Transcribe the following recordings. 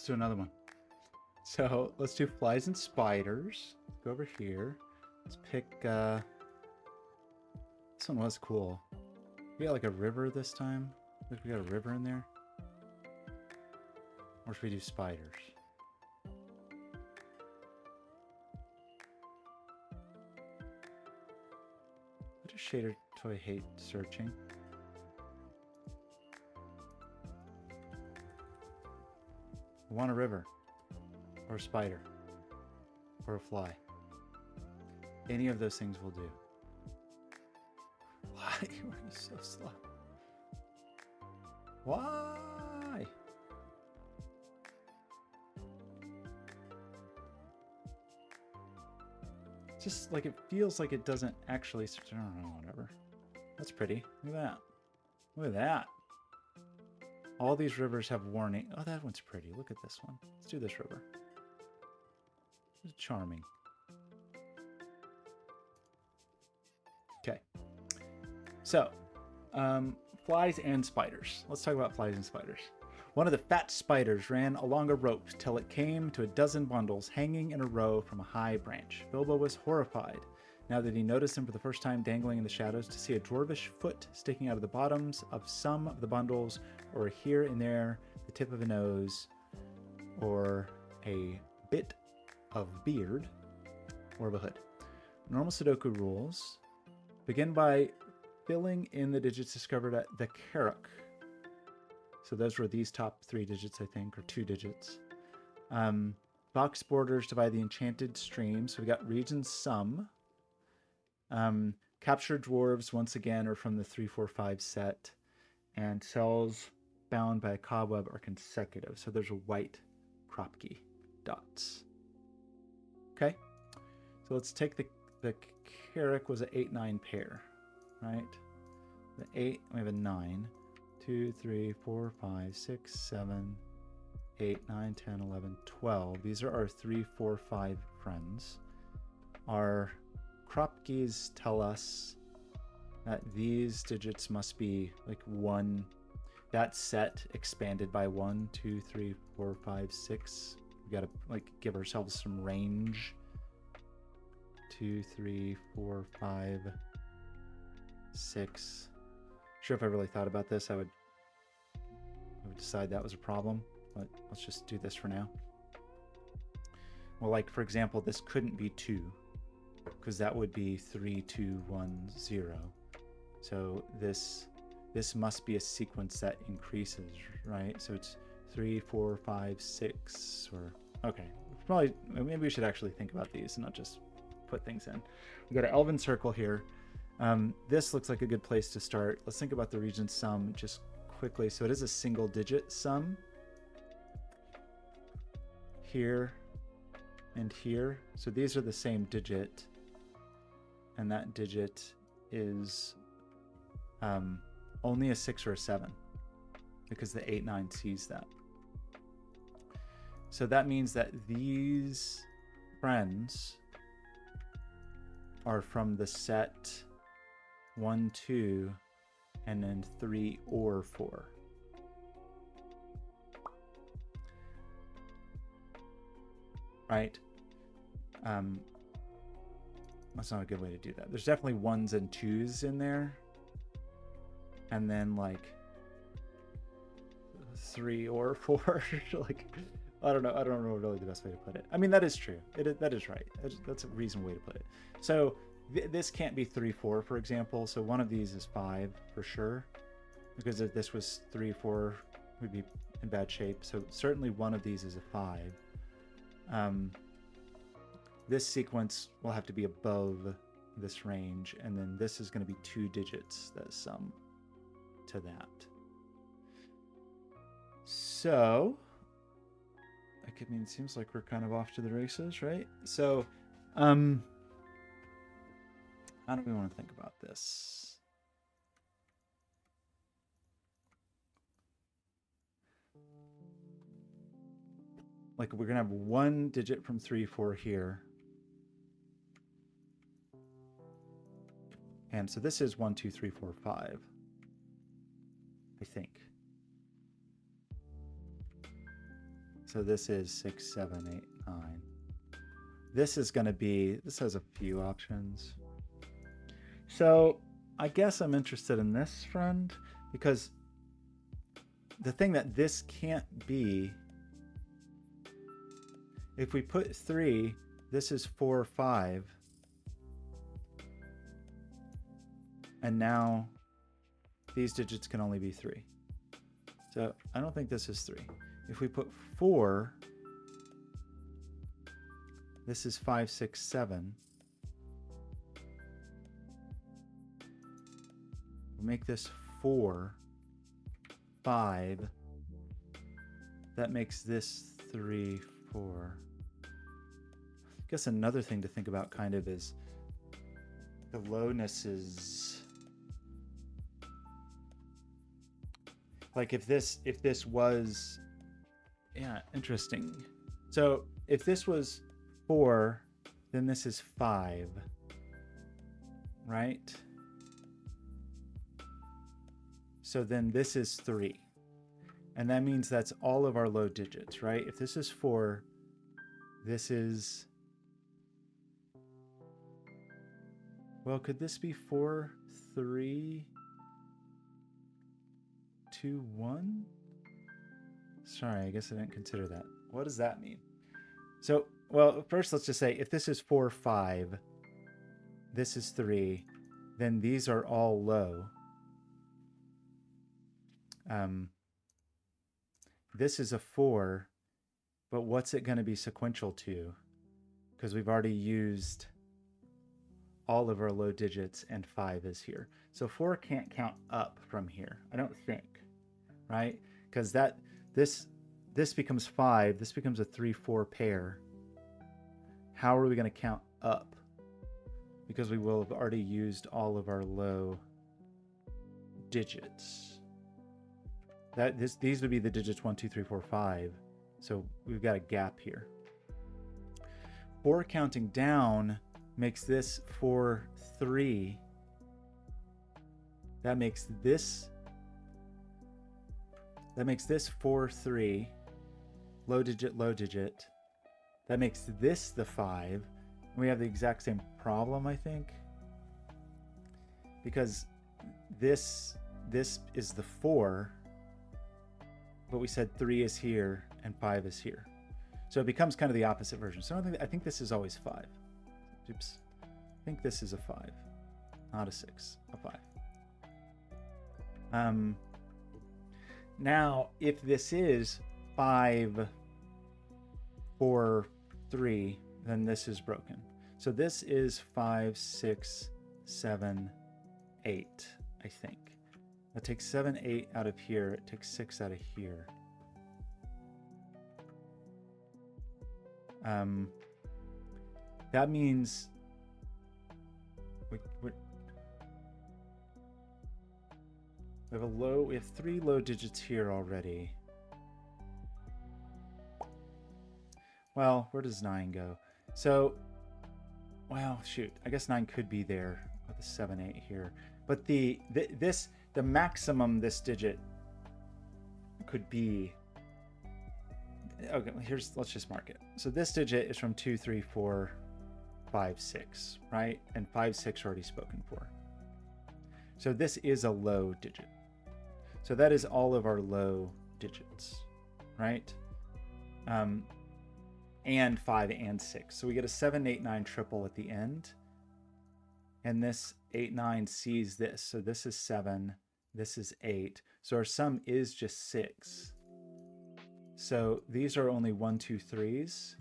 Let's do another one. So let's do flies and spiders. Go over here. Let's pick, this one was cool. We got like a river this time. Look, we got a river in there. Or should we do spiders? What does Shader Toy hate searching? I want a river. Or a spider. Or a fly. Any of those things will do. Why are you so slow? Why? Just like it feels like it doesn't actually. I don't know, whatever. That's pretty. Look at that. Look at that. All these rivers have warning. Oh, that one's pretty. Look at this one. Let's do this river. It's charming. Okay. So, flies and spiders. Let's talk about flies and spiders. One of the fat spiders ran along a rope till it came to a dozen bundles hanging in a row from a high branch. Bilbo was horrified, now that he noticed them for the first time dangling in the shadows, to see a dwarvish foot sticking out of the bottoms of some of the bundles, or here and there the tip of a nose, or a bit of beard, or of a hood. Normal Sudoku rules begin by filling in the digits discovered at the Karuk. So those were these top 3 digits, I think, or 2 digits. Box borders divide the enchanted stream. So we got region sum. Captured dwarves, once again, are from the 3-4-5 set. And cells bound by a cobweb are consecutive. So there's a white Kropki dots. Okay. So let's take the Karuk was an 8-9 pair, right? The 8, we have a 9. 2, 3, 4, 5, 6, 7, 8, 9, 10, 11, 12. These are our 3, 4, 5 friends. Our Kropkis tell us that these digits must be like 1. That set expanded by 1, 2, 3, 4, 5, 6. We gotta like give ourselves some range. 2, 3, 4, 5, 6. Sure, if I really thought about this, I would decide that was a problem, but let's just do this for now. Well, like for example, this couldn't be 2 because that would be 3, 2, 1, 0. So this must be a sequence that increases, right? So it's 3, 4, 5, 6, or okay. Probably maybe we should actually think about these and not just put things in. We got an Elven circle here. This looks like a good place to start. Let's think about the region sum just quickly. So it is a single digit sum here and here. So these are the same digit, and that digit is only a 6 or a 7 because the 8-9 sees that. So that means that these friends are from the set 1, 2, and then 3 or 4. Right? That's not a good way to do that. There's definitely 1s and 2s in there. And then like 3 or 4. Like, I don't know really the best way to put it. I mean, that is true. That is right. That's a reasonable way to put it. So this can't be 3, 4, for example. So one of these is 5 for sure, because if this was 3, 4, we'd be in bad shape. So certainly one of these is a 5. This sequence will have to be above this range, and then this is going to be 2 digits that sum to that. So, I mean, it seems like we're kind of off to the races, right? So, how do we want to think about this? Like, we're going to have 1 digit from 3, 4 here. And so this is 1, 2, 3, 4, 5. I think. So this is 6, 7, 8, 9. This is going to be, this has a few options. So I guess I'm interested in this, friend, because the thing that this can't be, if we put 3, this is 4, 5. And now these digits can only be 3. So I don't think this is 3. If we put 4, this is 5, 6, 7. We'll make this 4, 5. That makes this 3, 4. I guess another thing to think about kind of is the lowness is like if this was, yeah, interesting. So if this was 4, then this is 5, right? So then this is 3. And that means that's all of our low digits, right? If this is 4, this is, well, could this be 4, 3, 2, 1? Sorry, I guess I didn't consider that. What does that mean? So, well, first let's just say if this is 4, 5, this is 3, then these are all low. This is a 4, but what's it going to be sequential to? Because we've already used all of our low digits and 5 is here. So 4 can't count up from here, I don't think, right? Because this becomes 5, this becomes a 3, 4 pair. How are we going to count up? Because we will have already used all of our low digits. These would be the digits 1, 2, 3, 4, 5. So we've got a gap here. 4 counting down makes this 4, 3. That makes this 4, 3. Low digit, low digit. That makes this the 5. And we have the exact same problem, I think. Because this is the 4. But we said 3 is here and 5 is here. So it becomes kind of the opposite version. So I think this is always 5. Oops. I think this is a 5. Not a 6, a 5. Now, if this is 5, 4, 3, then this is broken. So this is 5, 6, 7, 8, I think. That takes 7, 8 out of here. It takes 6 out of here. That means we have 3 low digits here already. Well, where does 9 go? So, well, shoot. I guess 9 could be there with a 7, 8 here. But the maximum this digit could be, okay, let's just mark it. So this digit is from 2, 3, 4, 5, 6, right? And 5, 6 already spoken for. So this is a low digit. So that is all of our low digits, right? And 5 and 6. So we get a 7, 8, 9 triple at the end. And this 8, 9 sees this. So this is 7. This is 8. So our sum is just 6. So these are only 1, 2, 3s.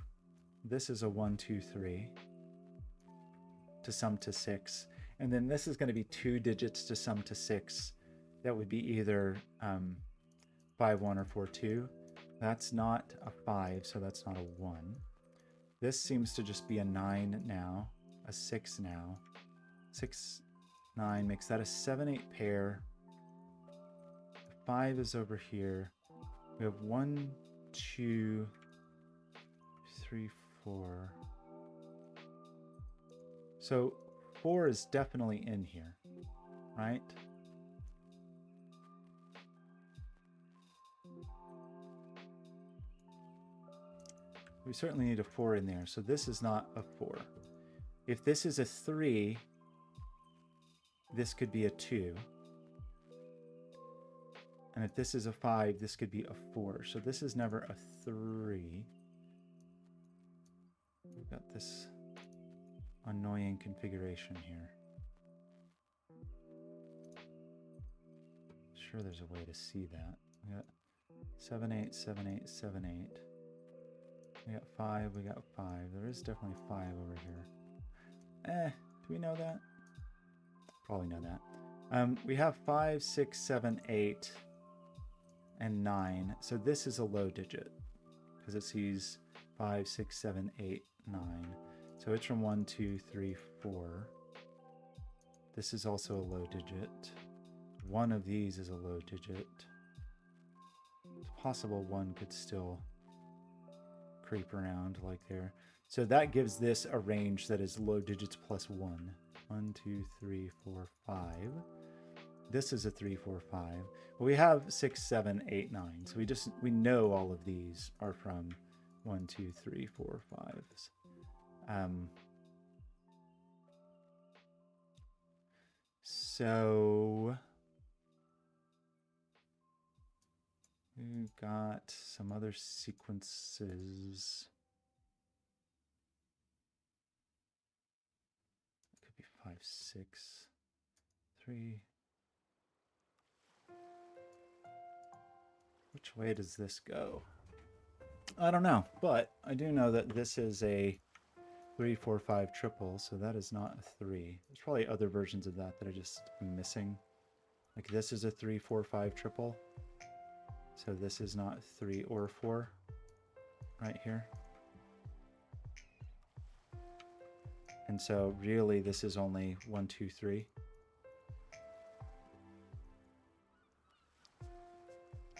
This is a 1, 2, 3 to sum to 6. And then this is going to be 2 digits to sum to 6. That would be either 5, 1 or 4, 2. That's not a 5, so that's not a 1. This seems to just be a 9 now, a 6 now. 6, 9 makes that a 7, 8 pair. 5 is over here. We have 1, 2, 3, 4. So 4 is definitely in here, right? We certainly need a 4 in there. So this is not a 4. If this is a 3, this could be a 2. And if this is a 5, this could be a 4. So this is never a 3. We've got this annoying configuration here. Sure, there's a way to see that. We got 7, 8, 7, 8, 7, 8. We got 5, we got 5. There is definitely 5 over here. Do we know that? Probably know that. We have 5, 6, 7, 8, and 9. So this is a low digit because it sees 5, 6, 7, 8, 9. So it's from 1, 2, 3, 4. This is also a low digit. One of these is a low digit. It's possible one could still creep around like there. So that gives this a range that is low digits plus 1. 1, 2, 3, 4, 5. This is a 3, 4, 5. Well, we have 6, 7, 8, 9. So we know all of these are from 1, 2, 3, 4, 5s. So we've got some other sequences. It could be 5, 6, 3. Which way does this go? I don't know, but I do know that this is a 3, 4, 5 triple, so that is not a 3. There's probably other versions of that that I just am missing. Like this is a 3, 4, 5 triple. So this is not 3 or 4 right here. And so really this is only 1, 2, 3.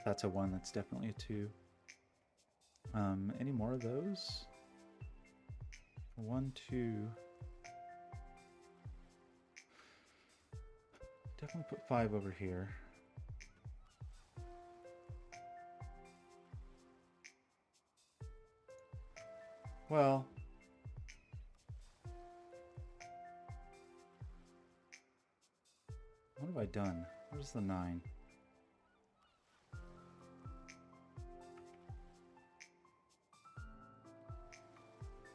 That's a 1, that's definitely a 2. Any more of those? 1, 2. Definitely put 5 over here. Well, what have I done? Where's the 9?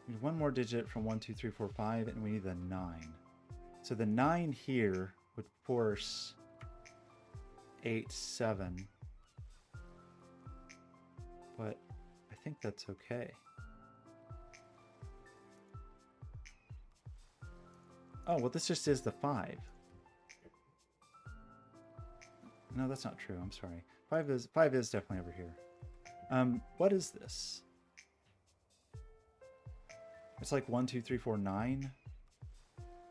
We need one more digit from 1, 2, 3, 4, 5, and we need the 9. So the 9 here would force 8, 7. But I think that's okay. Oh, well, this just is the 5. No, that's not true. I'm sorry. 5 is definitely over here. What is this? It's like 1, 2, 3, 4, 9.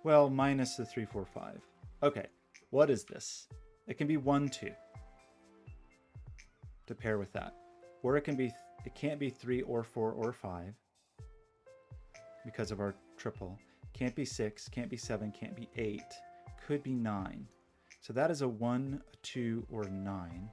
Well, minus the 3, 4, 5. Okay, what is this? It can be 1, 2 to pair with that. Or it can't be 3 or 4 or 5 because of our triple. Can't be 6, can't be 7, can't be 8. Could be 9. So that is a 1, a 2, or 9.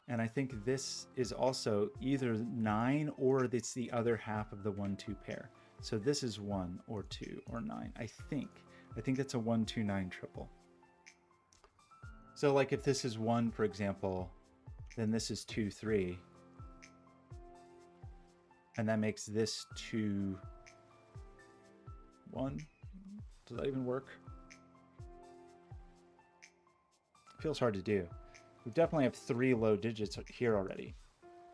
And I think this is also either 9 or it's the other half of the 1, 2 pair. So this is 1 or 2 or 9, I think. I think that's a 1, 2, 9 triple. So like if this is 1, for example, then this is 2, 3. And that makes this 2, 1. Does that even work? Feels hard to do. We definitely have 3 low digits here already.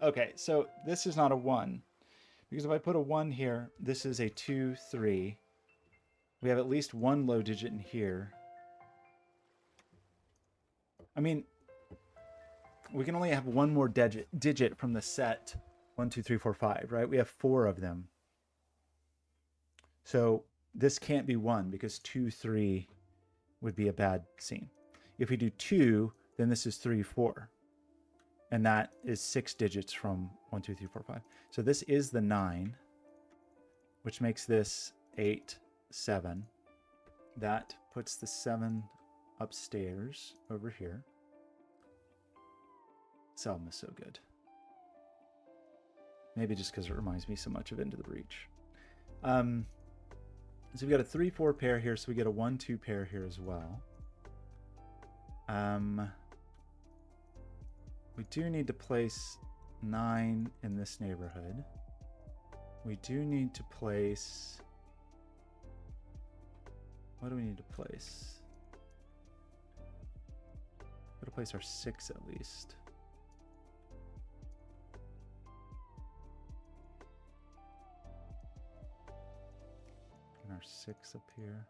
Okay, so this is not a 1. Because if I put a 1 here, this is a 2, 3. We have at least 1 low digit in here. I mean, we can only have 1 more digit from the set 1, 2, 3, 4, 5, right? We have 4 of them. So this can't be 1 because 2, 3 would be a bad scene. If we do 2, then this is 3, 4. And that is 6 digits from 1, 2, 3, 4, 5. So this is the 9, which makes this 8, 7. That puts the 7 upstairs over here. This album is so good. Maybe just because it reminds me so much of Into the Breach. So we've got a 3-4 pair here, so we get a 1-2 pair here as well. We do need to place 9 in this neighborhood. We do need to place... What do we need to place? We've got to place our 6 at least. And our 6 up here.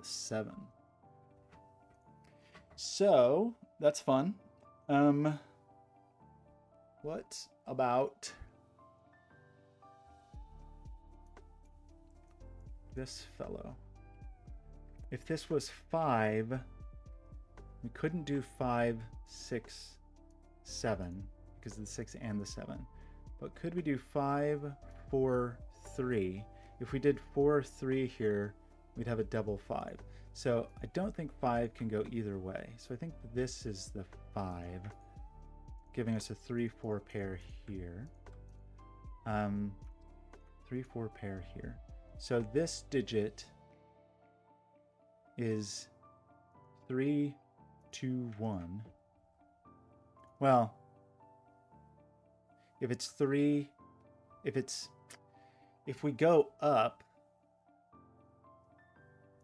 The 7. So that's fun. What about this fellow? If this was 5, we couldn't do 5, 6, 7 because of the 6 and the 7. But could we do 5, 4, 3? If we did 4, 3 here, we'd have a double 5. So I don't think 5 can go either way. So I think this is the 5, giving us a 3-4 pair here. 3-4 pair here. So this digit is 3, 2, 1. Well, if it's 3, if we go up,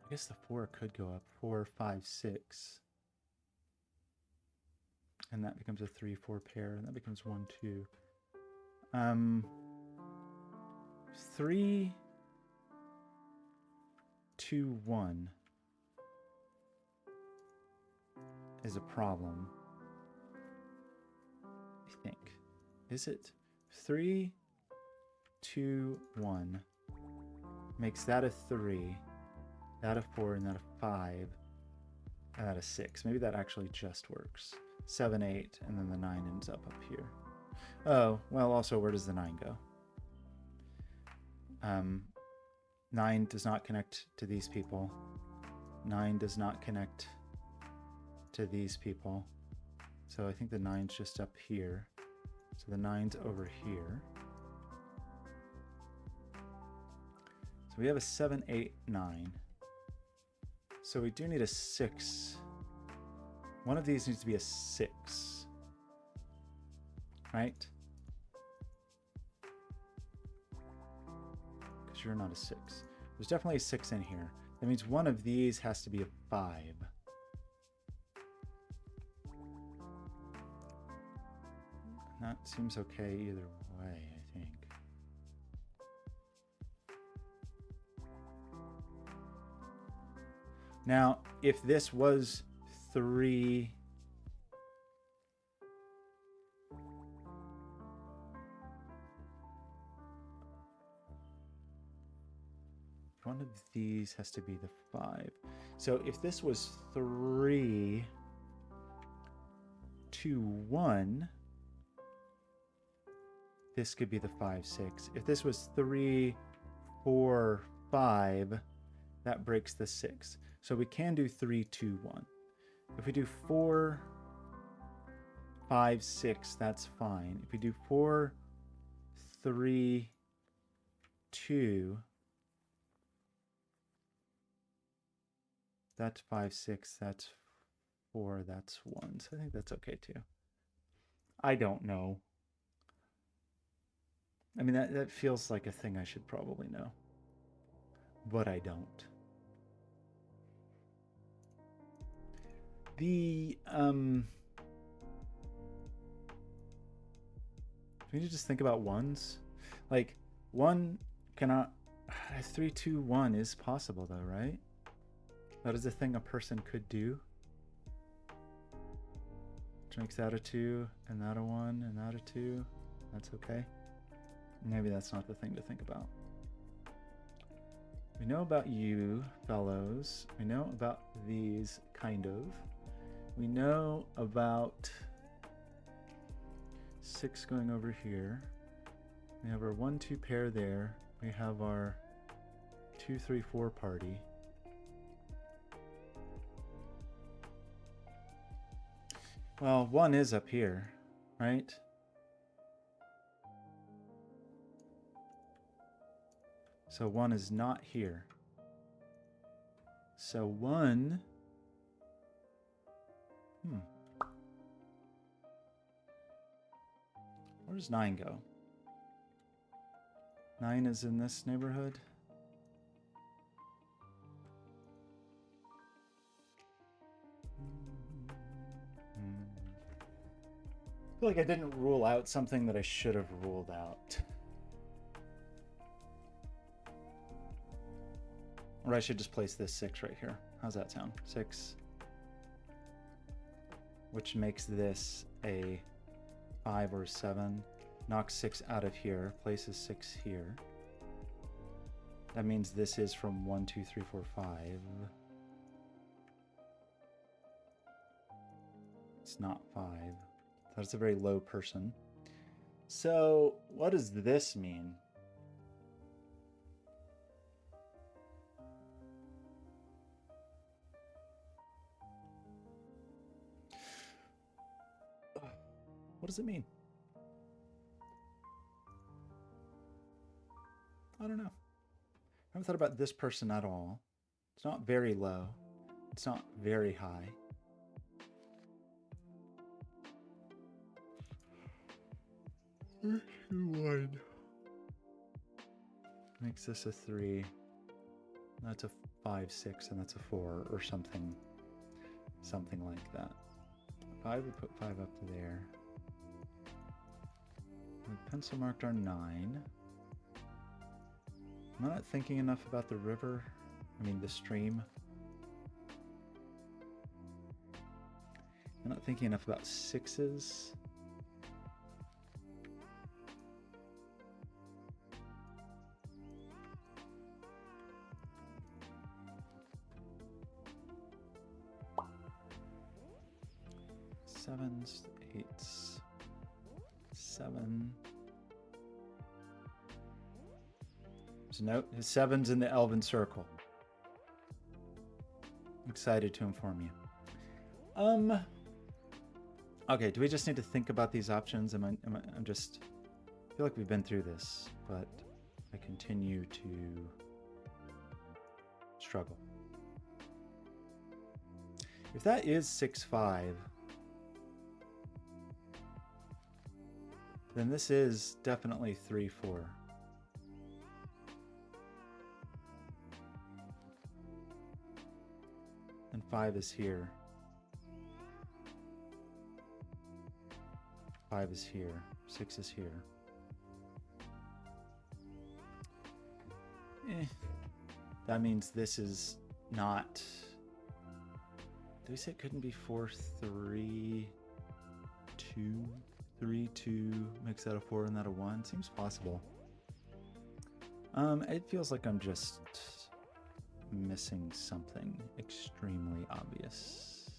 I guess the 4 could go up. 4, 5, 6. And that becomes a 3-4 pair, and that becomes 1, 2. 3, 2, 1 is a problem, I think. Is it? 3, 2, 1 makes that a 3, that a 4, and that a 5, and that a 6. Maybe that actually just works. 7, 8, and then the 9 ends up here. Oh, well, also, where does the 9 go? 9 does not connect to these people. 9 does not connect to these people. So I think the 9's just up here. So the 9's over here. So we have a 7, 8, 9. So we do need a 6. One of these needs to be a 6. Right? Because you're not a 6. There's definitely a 6 in here. That means one of these has to be a 5. That seems okay either way, I think. Now, if this was 3... One of these has to be the 5. So if this was 3, 2, 1, this could be the 5, 6. If this was 3, 4, 5, that breaks the 6. So we can do 3, 2, 1. If we do 4, 5, 6, that's fine. If we do 4, 3, 2, that's 5, 6, that's 4, that's 1. So I think that's okay too. I don't know. I mean, that feels like a thing I should probably know. But I don't. The, we need to just think about ones. Like, 1 cannot, 3, 2, 1 is possible though, right? That is a thing a person could do. Which makes that a 2, and that a 1, and that a 2. That's okay. Maybe that's not the thing to think about. We know about you, fellows. We know about these, kind of. We know about 6 going over here. We have our 1, 2 pair there. We have our 2, 3, 4 party. Well, 1 is up here, right? So 1 is not here. So 1... Where does 9 go? 9 is in this neighborhood. I feel like I didn't rule out something that I should have ruled out. Or I should just place this 6 right here. How's that sound? 6. Which makes this a 5 or 7. Knocks 6 out of here. Places 6 here. That means this is from 1, 2, 3, 4, 5. It's not 5. That's a very low person. So what does this mean? What does it mean? I don't know. I haven't thought about this person at all. It's not very low. It's not very high. Too wide. Makes this a 3. That's a 5, 6, and that's a 4, or something like that. 5 would put 5 up to there. We pencil marked our 9. Am I not thinking enough about the river? I mean, the stream. I'm not thinking enough about 6s. Sevens, 8s, 7. So note, his 7's in the Elven Circle. I'm excited to inform you. Okay, do we just need to think about these options? I'm just... I feel like we've been through this, but I continue to struggle. If that is 6-5, then this is definitely 3-4. And 5 is here. 5 is here. 6 is here. That means this is not... Did we say it couldn't be 4, 3, 2? 3, 2 makes that a 4 and that a 1. Seems possible. It feels like I'm just missing something extremely obvious.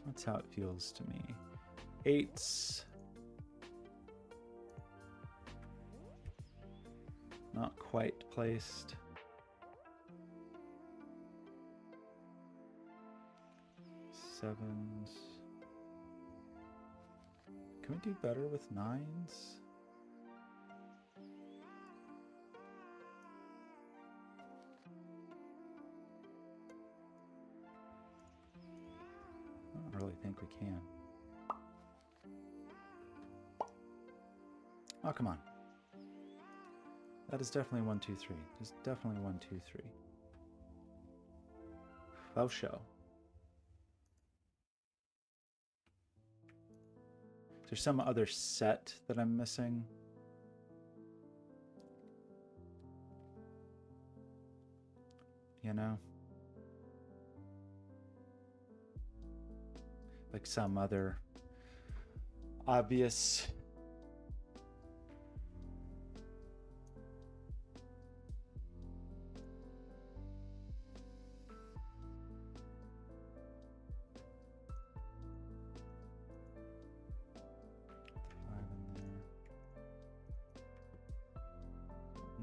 That's how it feels to me. 8s. Not quite placed. 7s. Can we do better with 9s? I don't really think we can. Oh, come on. That is definitely 1, 2, 3. There's definitely 1, 2, 3. Faux show. Is there some other set that I'm missing? You know? Like some other obvious...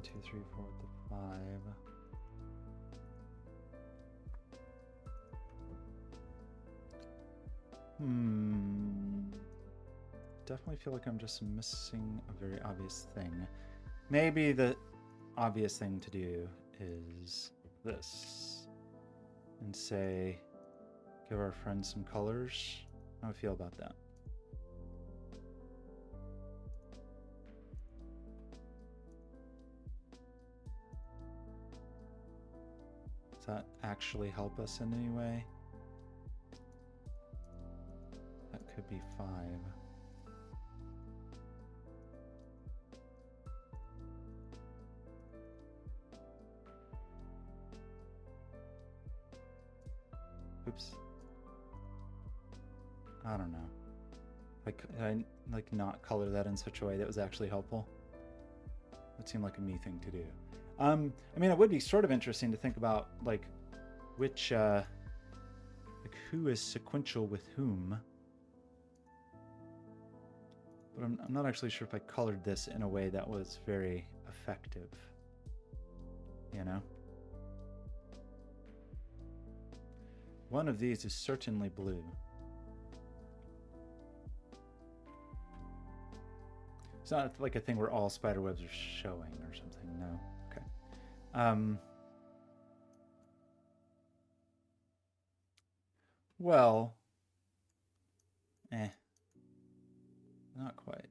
Two, 3, 4 with the 5. definitely feel like I'm just missing a very obvious thing. Maybe the obvious thing to do is this. And say, give our friends some colors. How do I feel about that? Does that actually help us in any way? That could be 5. Oops. I don't know. I like not color that in such a way that was actually helpful. That seemed like a me thing to do. I mean, it would be sort of interesting to think about like which like who is sequential with whom. But I'm not actually sure if I colored this in a way that was very effective. You know? One of these is certainly blue. It's not like a thing where all spider webs are showing or something, no. Okay. Well, not quite.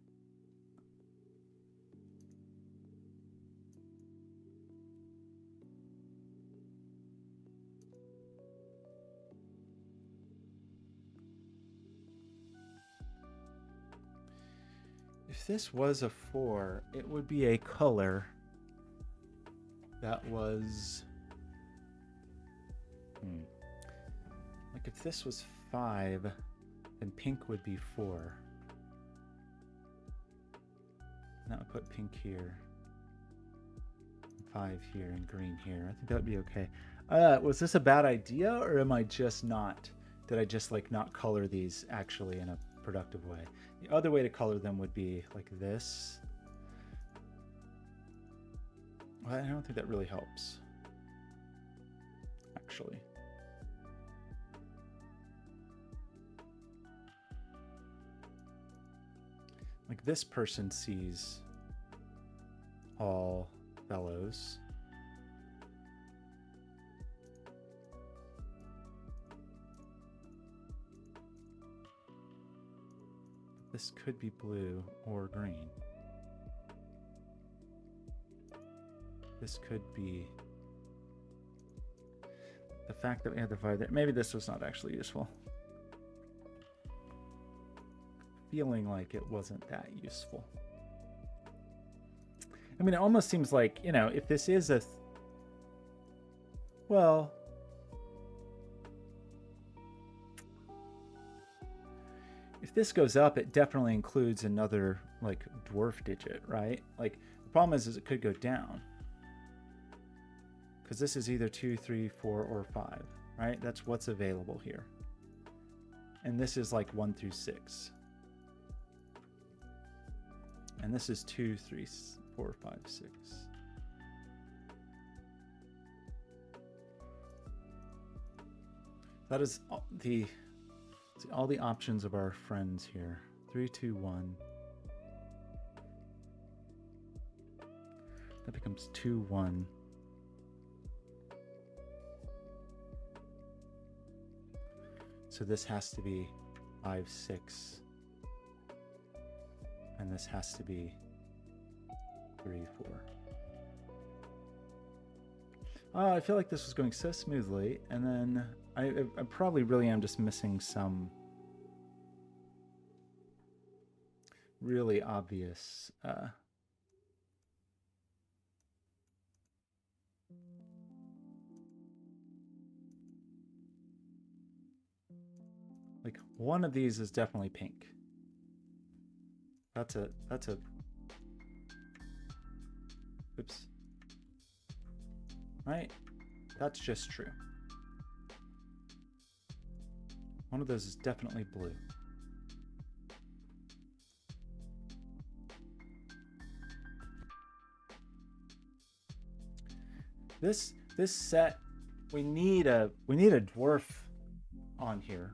If this was a 4, it would be a color that was... Like if this was 5, then pink would be 4. And that would put pink here. 5 here and green here. I think that would be okay. Was this a bad idea, or am I just not... Did I just like not color these actually in a productive way? The other way to color them would be like this. Well, I don't think that really helps, actually. Like this person sees all fellows. This could be blue or green. This could be the fact that we had the 5 there. Maybe this was not actually useful. Feeling like it wasn't that useful. I mean, it almost seems like, you know, if this is a... Well... If this goes up, it definitely includes another, like, dwarf digit, right? Like, the problem is it could go down. Because this is either 2, 3, 4, or 5, right? That's what's available here. And this is like 1 through 6. And this is 2, 3, 4, 5, 6. That is all the options of our friends here. 3, 2, 1. That becomes 2, 1. So this has to be 5, 6. And this has to be 3, 4. I feel like this was going so smoothly, and then I probably really am just missing some really obvious like one of these is definitely pink. That's a oops. Right? That's just true. One of those is definitely blue. This set, we need a dwarf on here.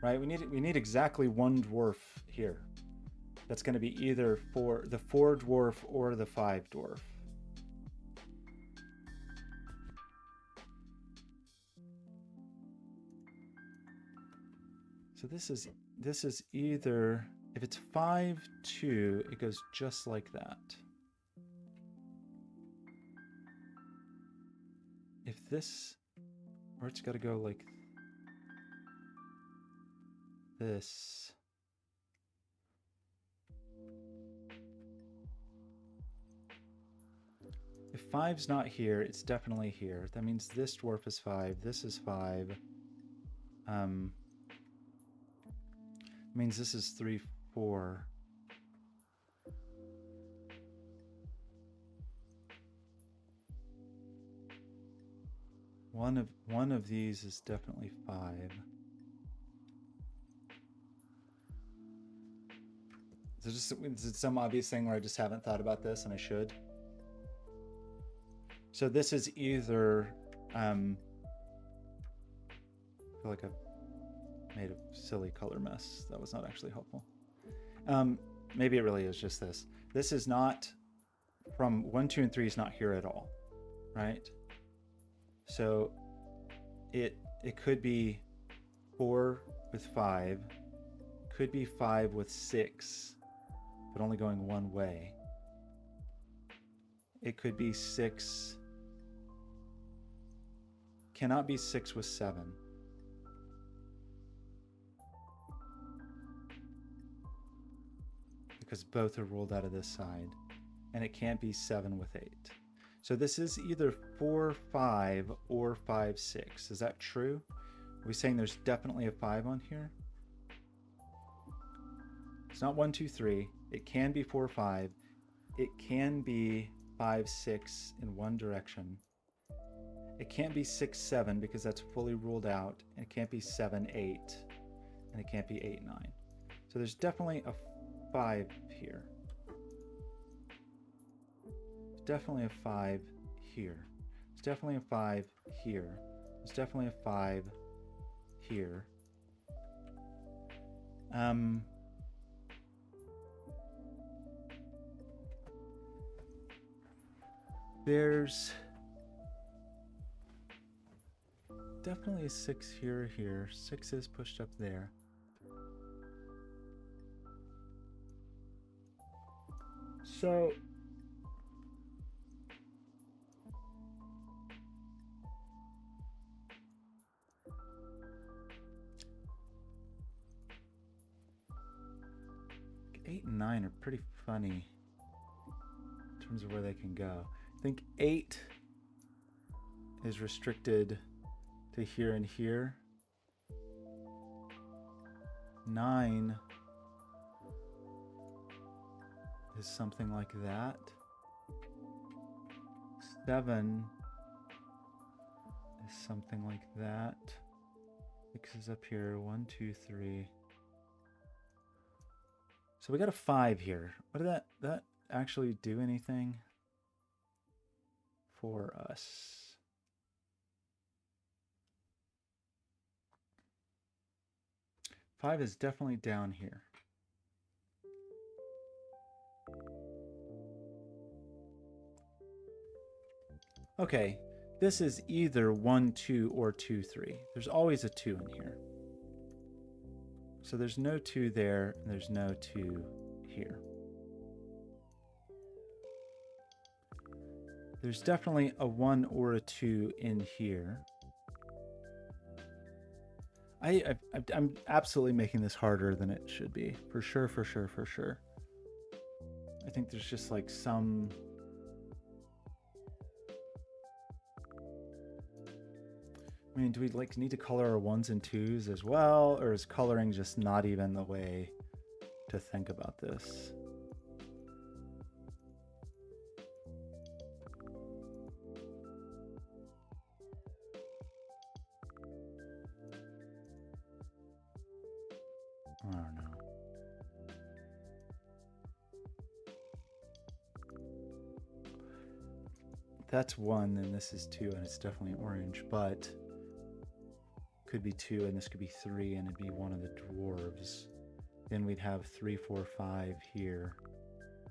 Right? We need exactly one dwarf here. that's going to be either for the 4 dwarf or the 5 dwarf. So this is either, if it's 5-2, it goes just like that. If this, or it's got to go like this. If 5's not here, it's definitely here. That means this dwarf is 5, this is 5. Means this is 3, 4. One of these is definitely 5. Is it some obvious thing where I just haven't thought about this and I should? So this is either I feel like I've made a silly color mess. That was not actually helpful. Maybe it really is just this. This is not from 1, 2, and 3 is not here at all, right? So it could be 4 with 5, could be 5 with 6, but only going one way. It could be 6, cannot be 6 with 7. Because both are rolled out of this side. And it can't be 7 with 8. So this is either 4, 5 or 5, 6. Is that true? Are we saying there's definitely a 5 on here? It's not 1, 2, 3. It can be 4, 5. It can be 5, 6 in one direction. It can't be 6, 7 because that's fully ruled out. And it can't be 7, 8. And it can't be 8, 9. So there's definitely a 5 here. Definitely a 5 here. It's definitely a 5 here. It's definitely a 5 here. There's definitely a 6 here, here. 6 is pushed up there. So eight and 9 are pretty funny in terms of where they can go. I think 8 is restricted to here and here. 9 is something like that. 7 is something like that. 6 is up here. 1, 2, 3. So we got a 5 here. What did that actually do anything for us? Five is definitely down here. Okay, this is either 1, 2, or 2, 3. There's always a 2 in here. So there's no 2 there, and there's no 2 here. There's definitely a 1 or a 2 in here. I'm absolutely making this harder than it should be. For sure, for sure, for sure. I think there's just like some... I mean, do we like need to color our 1s and 2s as well? Or is coloring just not even the way to think about this? I don't know. That's 1, and this is 2, and it's definitely orange, but could be 2, and this could be 3, and it'd be one of the dwarves. Then we'd have 3, 4, 5 here.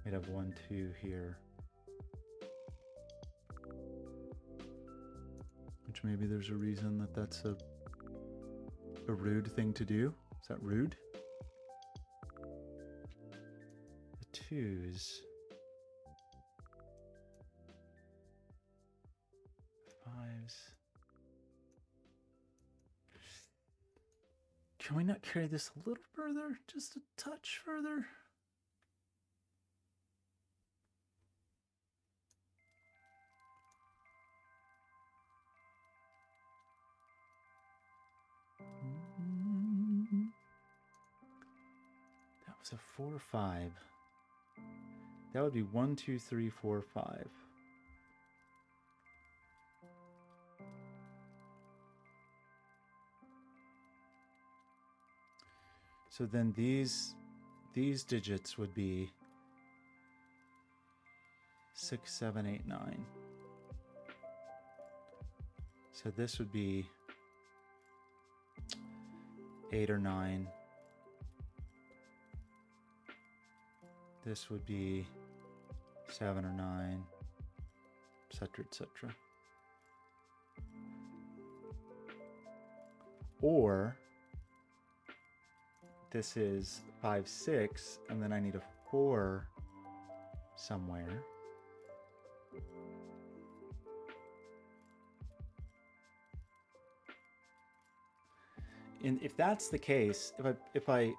We'd have 1, 2 here. Which maybe there's a reason that that's a rude thing to do. Is that rude? The 2s. 5s. Can we not carry this a little further? Just a touch further? That was a 4, 5. That would be 1, 2, 3, 4, 5. So then these digits would be 6, 7, 8, 9. So this would be 8 or 9. This would be 7 or 9, etc., etc. Or this is 5, 6, and then I need a 4 somewhere. And if that's the case, if I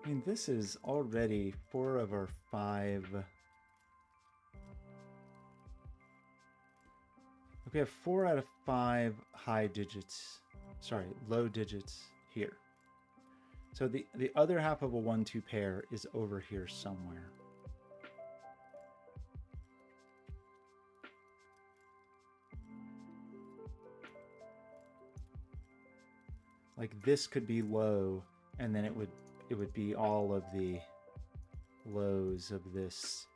mean, this is already 4 of our 5. We have 4 out of 5 low digits here. So the other half of a 1-2 pair is over here somewhere. Like this could be low, and then it would be all of the lows of this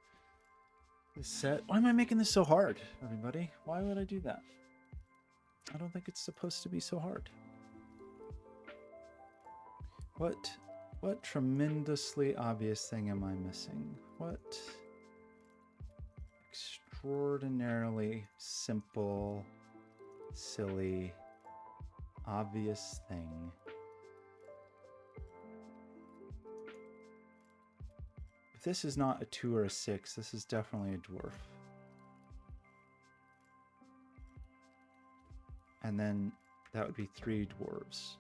set. Why am I making this so hard, everybody? Why would I do that? I don't think it's supposed to be so hard. What tremendously obvious thing am I missing? What extraordinarily simple, silly, obvious thing? If this is not a 2 or a 6, this is definitely a dwarf. And then that would be 3 dwarves.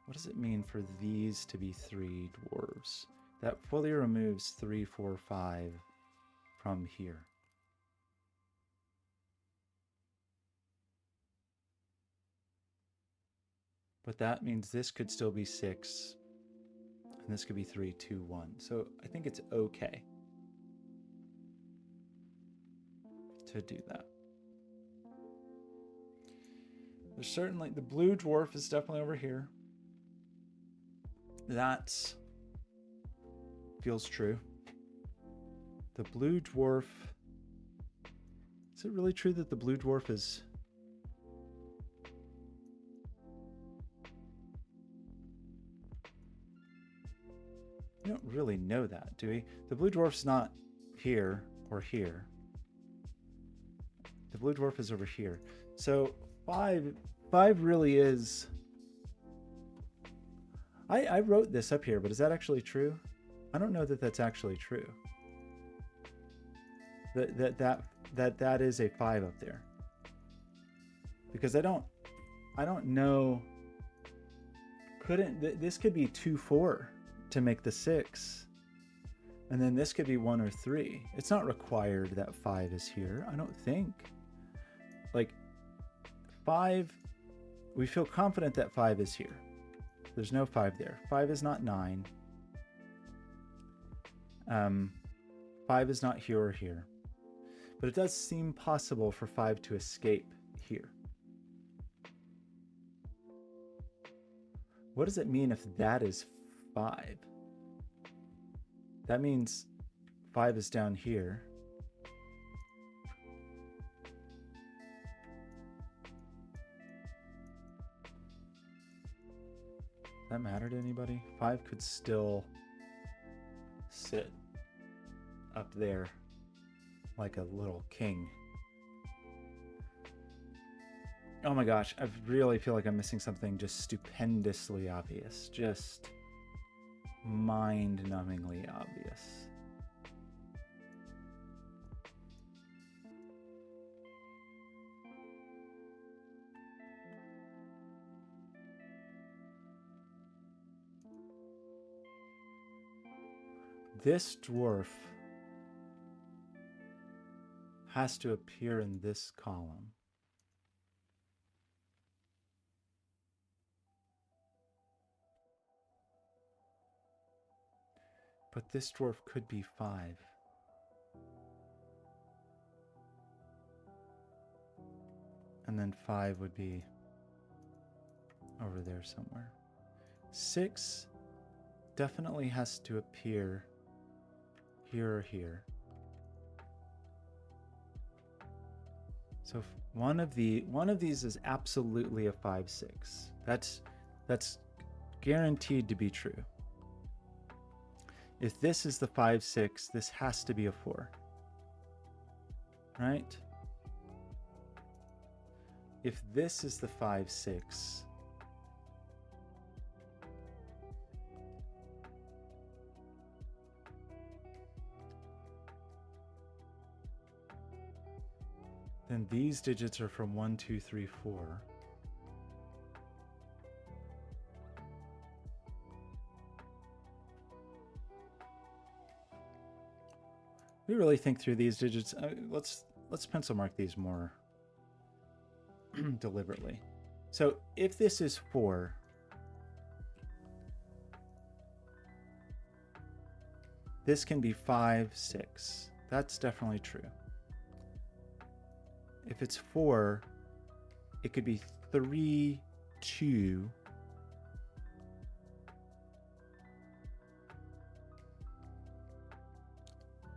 What does it mean for these to be 3 dwarves? That fully removes 3, 4, 5 from here. But that means this could still be 6, and this could be 3, 2, 1. So I think it's okay to do that. There's certainly, the blue dwarf is definitely over here. That feels true. The blue dwarf, is it really true that the blue dwarf is... We don't really know that, do we? The blue dwarf's not here or here. The blue dwarf is over here. So 5 really is... I wrote this up here, but is that actually true? I don't know that that's actually true. That is a 5 up there. Because I don't know. This could be 2, 4 to make the 6. And then this could be 1 or 3. It's not required that 5 is here, I don't think. Like 5, we feel confident that 5 is here. There's no 5 there. 5 is not 9. 5 is not here or here. But it does seem possible for 5 to escape here. What does it mean if that is 5? that means 5 is down here. Does that matter to anybody? 5 could still sit up there like a little king. Oh my gosh, I really feel like I'm missing something just stupendously obvious. Just mind-numbingly obvious. This dwarf has to appear in this column. But this dwarf could be 5. And then 5 would be over there somewhere. 6 definitely has to appear here or here. So one of these is absolutely a 5-6. That's guaranteed to be true. If this is the 5-6, this has to be a 4. Right? If this is the 5-6, then these digits are from 1, 2, 3, 4. We really think through these digits. Let's pencil mark these more deliberately. So if this is 4, this can be 5, 6. That's definitely true. If it's 4, it could be 3, 2.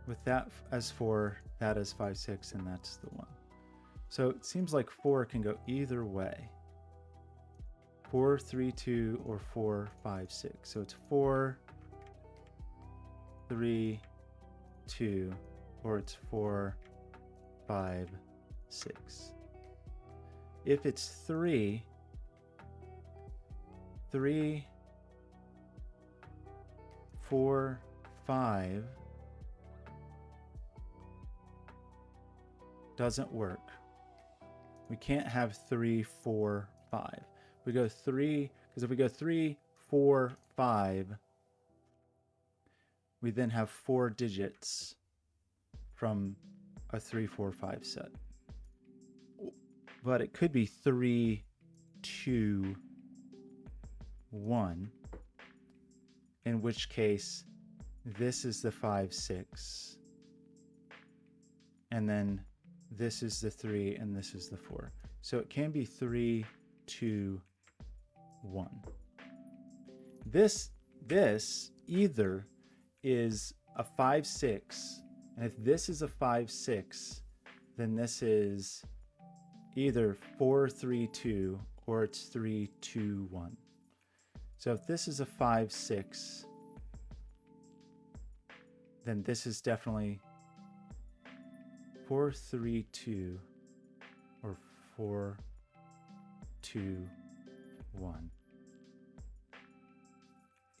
With that as 4, that is 5, 6, and that's the 1. So it seems like 4 can go either way. 4, 3, 2, or 4, 5, 6. So it's 4, 3, 2, or it's 4, 5, 6. If it's 3, 3, 4, 5 doesn't work. We can't have 3, 4, 5. We go 3, because if we go 3, 4, 5, we then have 4 digits from a 3, 4, 5 set. But it could be 3, 2, 1, in which case this is the 5, 6, and then this is the 3, and this is the 4. So it can be 3, 2, 1. This either is a 5, 6, and if this is a 5, 6, then this is either 4, 3, 2, or it's 3, 2, 1. So if this is a 5, 6, then this is definitely 4, 3, 2, or 4, 2, 1.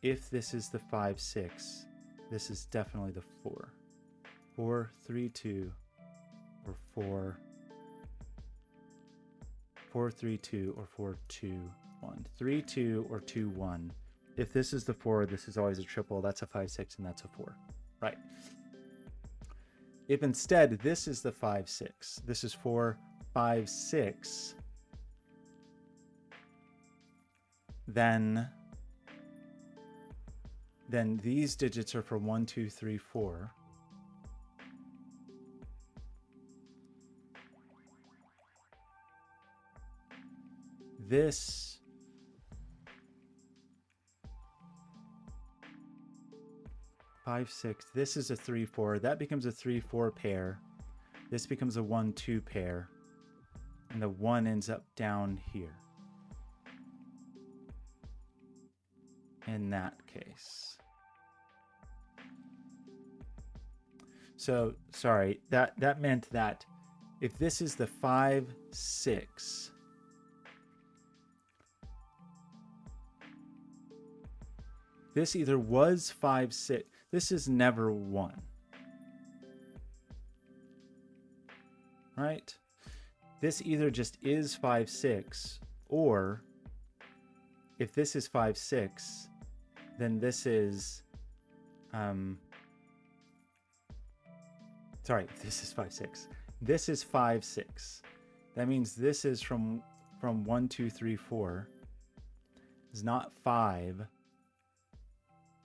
If this is the 5, 6, this is definitely the 4. 4, 3, 2, or 4, 4, 3, 2, or 4, 2, 1. 3, 2, or 2, 1. If this is the 4, this is always a triple. That's a 5, 6, and that's a 4. Right. If instead this is the 5, 6, this is 4, 5, 6, then these digits are for 1, 2, 3, 4. This 5, 6. This is a 3, 4. That becomes a 3, 4 pair. This becomes a 1, 2 pair. And the 1 ends up down here. In that case. So, sorry, that meant that if this is the 5, 6, this either was 5, 6. This is never 1. Right? This either just is 5, 6, or if this is 5, 6, then this is, sorry, this is 5, 6. This is 5, 6. That means this is from 1, 2, 3, 4. It's not 5.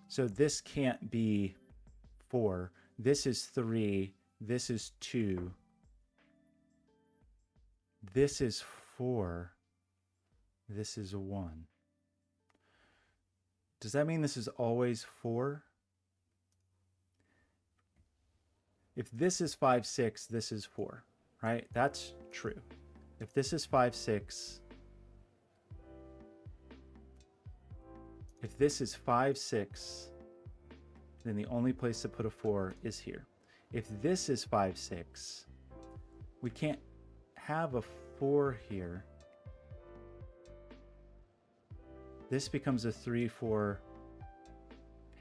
So this can't be 4. This is 3. This is 2. This is 4. This is 1. Does that mean this is always 4? If this is 5, 6, this is 4, right? That's true. If this is 5, 6, if this is 5, 6, then the only place to put a 4 is here. If this is 5, 6, we can't have a 4 here. This becomes a 3, 4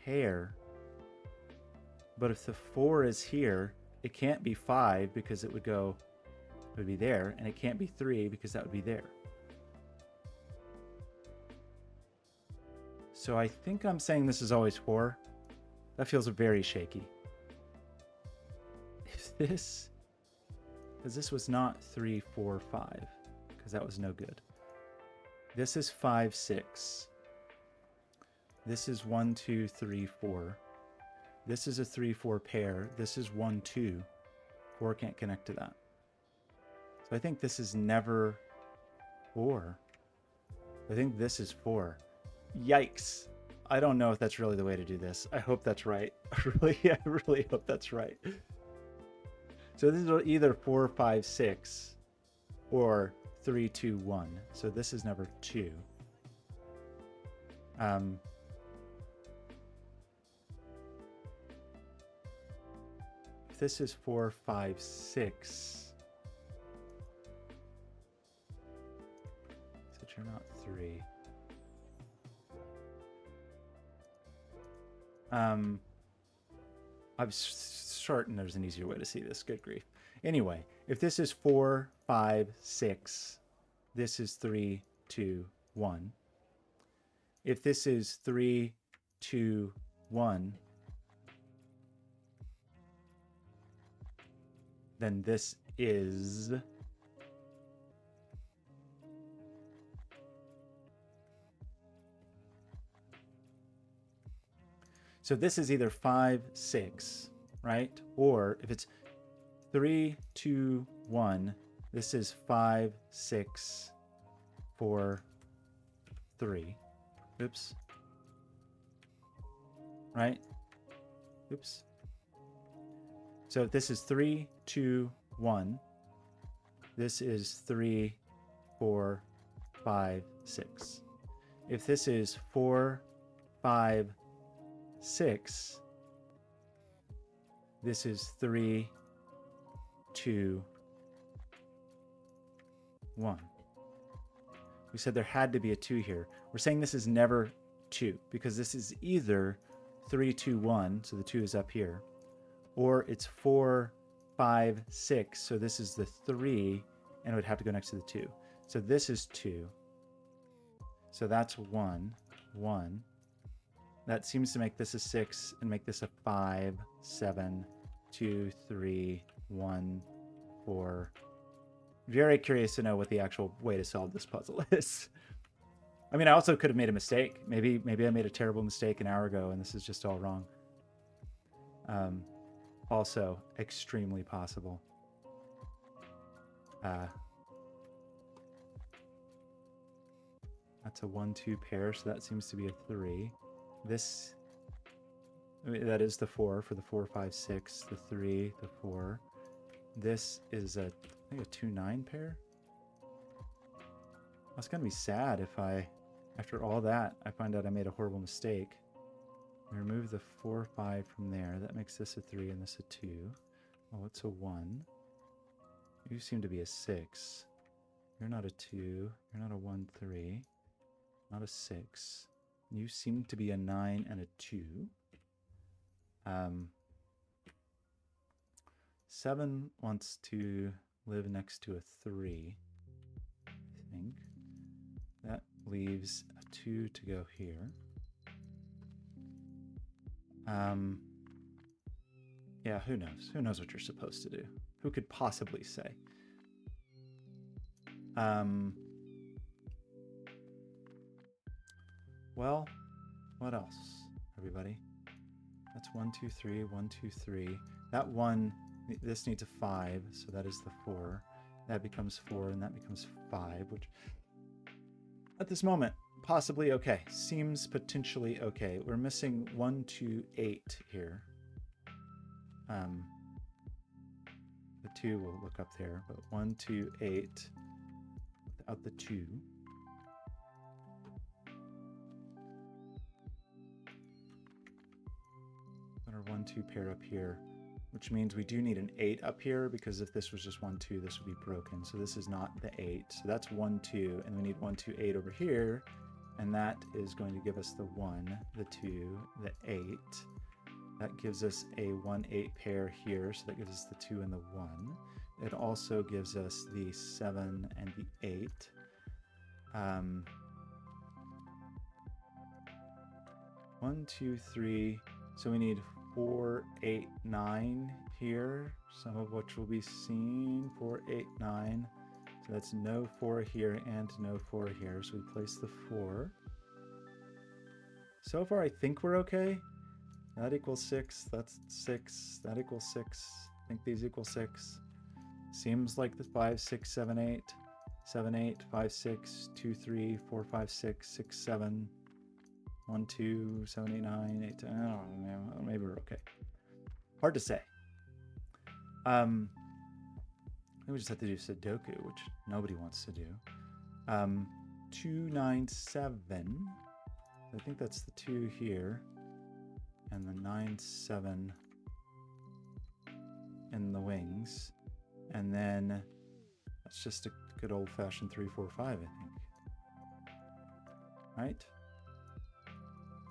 pair. But if the 4 is here, it can't be 5 because it would be there, and it can't be 3 because that would be there. So I think I'm saying this is always 4. That feels very shaky. If this, because this was not 3, 4, 5, because that was no good. This is 5, 6. This is 1, 2, 3, 4. This is a 3, 4 pair. This is 1, 2. 4 can't connect to that. So I think this is never 4. I think this is 4. Yikes. I don't know if that's really the way to do this. I hope that's right. I really hope that's right. So this is either 4, 5, 6 or 3, 2, 1. So this is never 2. If this is 4, 5, 6, so you're not 3. I'm certain there's an easier way to see this. Good grief. Anyway, if this is 4, 5, 6, this is 3, 2, 1. If this is 3, 2, 1, then this is so this is either 5, 6, right? Or if it's 3, 2, 1, this is 5, 6, 4, 3. Oops. Right? Oops. So if this is 3, 2, 1, this is 3, 4, 5, 6. If this is 4, 5, 6, this is 3, 2, 1. We said there had to be a 2 here. We're saying this is never 2 because this is either 3, 2, 1, so the 2 is up here, or it's 4, 5, 6, so this is the 3, and it would have to go next to the 2. So this is 2. So that's 1, 1. That seems to make this a 6 and make this a 5, 7, 2, 3, 1, 4. Very curious to know what the actual way to solve this puzzle is. I mean, I also could have made a mistake. Maybe I made a terrible mistake an hour ago and this is just all wrong. Also, extremely possible. That's a 1, 2 pair, so that seems to be a 3. This I mean, that is the 4 for the 4, 5, 6, the 3, the 4. This is I think a 2, 9 pair. I was gonna be sad if after all that, I find out I made a horrible mistake. We remove the 4, 5 from there. That makes this a 3 and this a 2. Oh, it's a 1. You seem to be a 6. You're not a 2. You're not a 1, 3. Not a 6. You seem to be a 9 and a 2. 7 wants to live next to a 3, I think. That leaves a 2 to go here. Yeah, who knows? Who knows what you're supposed to do? Who could possibly say? Well, what else, everybody? That's 1, 2, 3, 1, 2, 3. That 1, this needs a 5, so that is the 4. That becomes 4, and that becomes 5, which at this moment, possibly okay. Seems potentially okay. We're missing 1, 2, 8 here. The 2 will look up there, but 1, 2, 8 without the 2. Put our 1, 2 pair up here, which means we do need an 8 up here, because if this was just 1, 2, this would be broken. So this is not the 8. So that's 1, 2, and we need 1, 2, 8 over here, and that is going to give us the 1, the 2, the 8. That gives us a 1, 8 pair here, so that gives us the 2 and the 1. It also gives us the 7 and the 8. 1, 2, 3. So we need 4, 8, 9 here, some of which will be seen. 4, 8, 9. So that's no 4 here and no 4 here. So we place the 4. So far, I think we're okay. That equals 6. That's 6. That equals 6. I think these equal 6. Seems like the 5, 6, 7, 8. 7, 8, 5, 6, 2, 3, 4, 5, 6, 6, 7. 1, 2, 7, 8, 9, 8, 10. I don't know, maybe we're okay. Hard to say. We just have to do Sudoku, which nobody wants to do. 2, 9, 7. I think that's the 2 here. And the 9, 7 in the wings. And then that's just a good old-fashioned 3, 4, 5, I think. Right?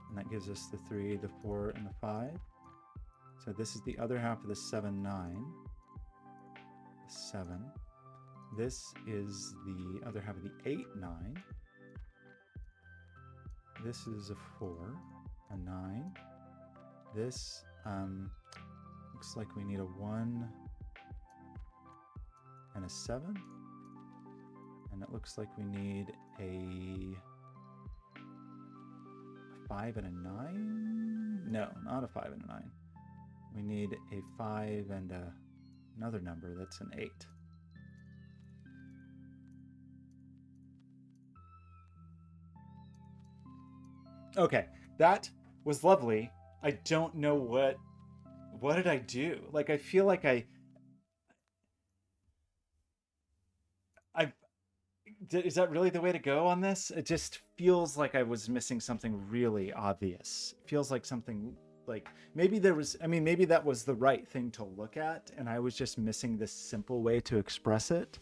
And that gives us the 3, the 4, and the 5. So this is the other half of the 7, 9. The 7. This is the other half of the 8, 9. This is a 4, a 9. This looks like we need a 1 and a 7. And it looks like we need a 5 and a 9? No, not a 5 and a 9. We need a 5 and another number. That's an 8. Okay, that was lovely. I don't know what did I do? Like, I feel like is that really the way to go on this? It just feels like I was missing something really obvious. It feels like something, like maybe there was, I mean, maybe that was the right thing to look at and I was just missing this simple way to express it.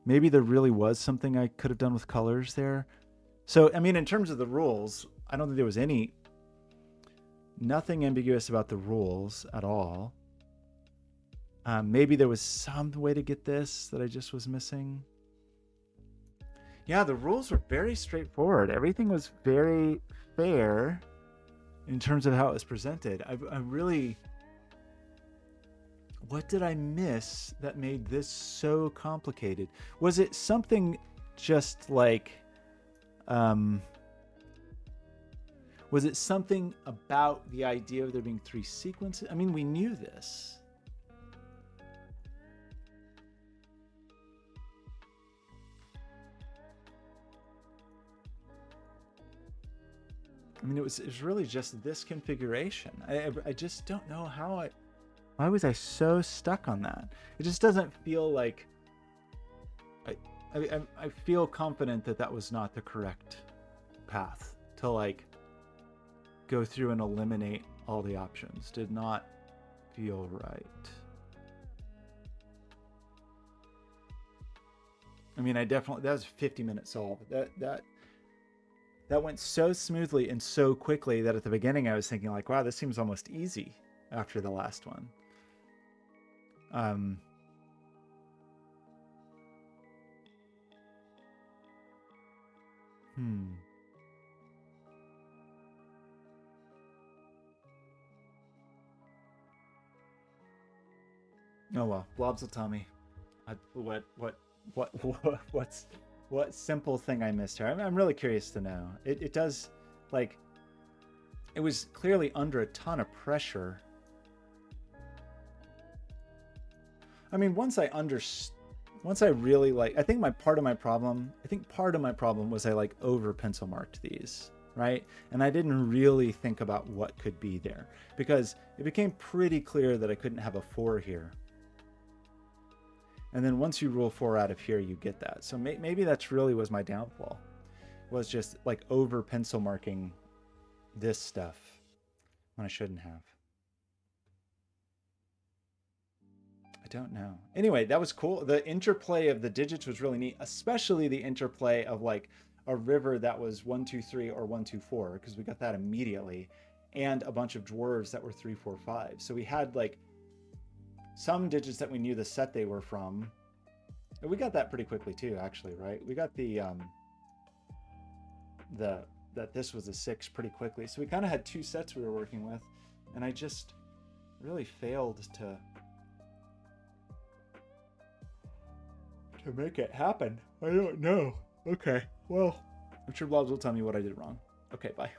Maybe there really was something I could have done with colors there. So, I mean, in terms of the rules, I don't think there was nothing ambiguous about the rules at all. Maybe there was some way to get this that I just was missing. Yeah, the rules were very straightforward. Everything was very fair in terms of how it was presented. I really... What did I miss that made this so complicated? Was it something just like... was it something about the idea of there being 3 sequences? I mean, we knew this. I mean, it was really just this configuration. I just don't know why was I so stuck on that? It just doesn't feel like, I feel confident that that was not the correct path to like go through and eliminate all the options. Did not feel right. I mean, that was a 50-minute solve. That went so smoothly and so quickly that at the beginning I was thinking like, wow, this seems almost easy after the last one. Oh well, Blobz will tell me what simple thing I missed here. I'm really curious to know. It does, like, it was clearly under a ton of pressure. I mean, once I really like, I think part of my problem was I like over pencil marked these, right? And I didn't really think about what could be there because it became pretty clear that I couldn't have a 4 here. And then once you rule 4 out of here, you get that. So maybe that's really was my downfall, was just like over pencil marking this stuff when I shouldn't have. I don't know. Anyway, that was cool. The interplay of the digits was really neat, especially the interplay of like a river that was 1, 2, 3 or 1, 2, 4, because we got that immediately, and a bunch of dwarves that were 3, 4, 5. So we had like some digits that we knew the set they were from. And we got that pretty quickly too, actually, right? We got that this was a 6 pretty quickly. So we kind of had 2 sets we were working with, and I just really failed to make it happen. I don't know. Okay, well, I'm sure Blobz will tell me what I did wrong. Okay, bye.